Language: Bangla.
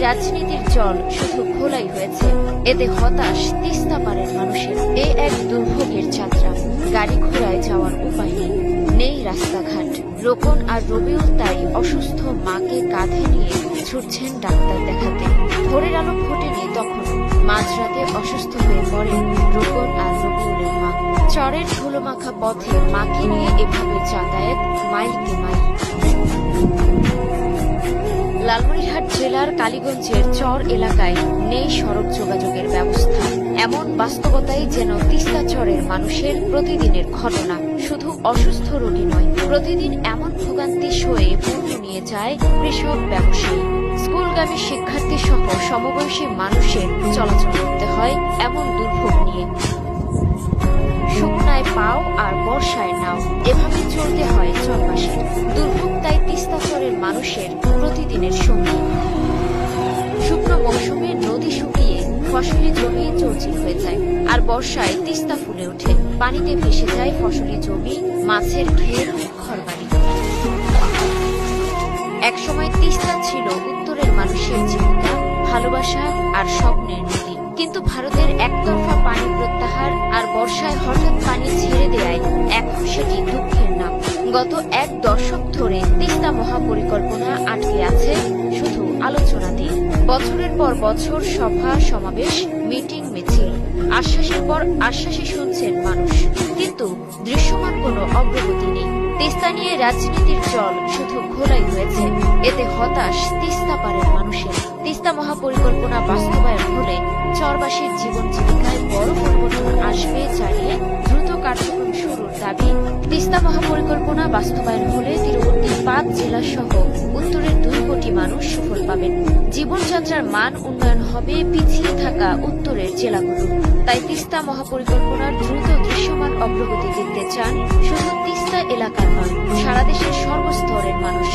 রাজনীতির জল শুধু ঘোলাই হয়েছে। এতে হতাশ তিস্তা পারের মানুষের। এ এক দুর্ভোগের যাত্রা। গাড়ি ঘোড়ায় যাওয়ার উপায় নেই, নেই রাস্তাঘাট। রোকন আর রবিউল তাই অসুস্থ মাকে কাঁধে নিয়ে ছুটছেন ডাক্তার দেখাতে। ভোরের আলো ফোটেনি তখন, মাঝরাতে অসুস্থ হয়ে পড়েন রোকন আর রবিউলের মা। চরের ধুলোমাখা পথে মাকে নিয়ে এভাবে যাতায়াত মাইলকে মাইল। লালমনিরহাট জেলার কালীগঞ্জের চর এলাকায় নেই সড়ক যোগাযোগের ব্যবস্থা। এমন বাস্তবতাই যেন তিস্তা চরের মানুষের প্রতিদিনের ঘটনা। শুধু অসুস্থ রোগী নয়, প্রতিদিন এমন ভোগান্তি সয়ে পণ্য নিয়ে যায় কৃষক, ব্যবসায়ী, স্কুলগামী শিক্ষার্থী সহ সমবয়সী মানুষের চলাচল করতে হয় এমন দুর্ভোগ নিয়ে। শুকনায় পাও আর বর্ষায় নাও, এভাবে চলতে হয় চরবাসীর। দুর্ভোগ তাই তিস্তা চরের মানুষের প্রতিদিনের সঙ্গী। শুকনো মৌসুমে নদী শুকিয়ে ফসলি জমি চৌচির হয়ে যায়, আর বর্ষায় তিস্তা ফুলে ওঠে। পানিতে ভেসে যায় ফসলি জমি, মাছের ক্ষেত, ঘরবাড়ি। একসময় তিস্তা ছিল উত্তরের মানুষের জীবিকা, ভালোবাসা আর স্বপ্নের নদী। কিন্তু ভারতের একতরফা পানি প্রত্যাহার আর বর্ষায় হঠাৎ পানি ছেড়ে দেয়ায় এখন সেটি দুঃখের নাম। গত এক দশক ধরে তিস্তা মহাপরিকল্পনা আটকে আছে শুধু আলোচনাতেই। বছরের পর বছর সভা সমাবেশ, মিটিং, মিছিল, আশ্বাসের পর আশ্বাসই শুনছেন মানুষ, কিন্তু দৃশ্যমান কোনো অগ্রগতি নেই। তিস্তা নিয়ে রাজনীতির জল শুধু ঘোলাই হয়েছে। এতে হতাশ তিস্তা পারের মানুষের। তিস্তা মহাপরিকল্পনা বাস্তবায়ন হলে চরবাসীর জীবন জীবিকায় বড় পরিবর্তন আসবে জানিয়ে দ্রুত কার্যক্রম শুরুর দাবি। তিস্তা মহাপরিকল্পনা বাস্তবায়ন হলে তীরবর্তী ৫ জেলা সহ উত্তরের ২ কোটি মানুষ সুফল পাবেন। জীবনযাত্রার মান উন্নয়ন হবে পিছিয়ে থাকা উত্তরের জেলাগুলো। তাই তিস্তা মহাপরিকল্পনার দ্রুত দৃশ্যমান অগ্রগতি দেখতে চান শুধু তিস্তা এলাকার নয়, সারা দেশের সর্বস্তরের মানুষ।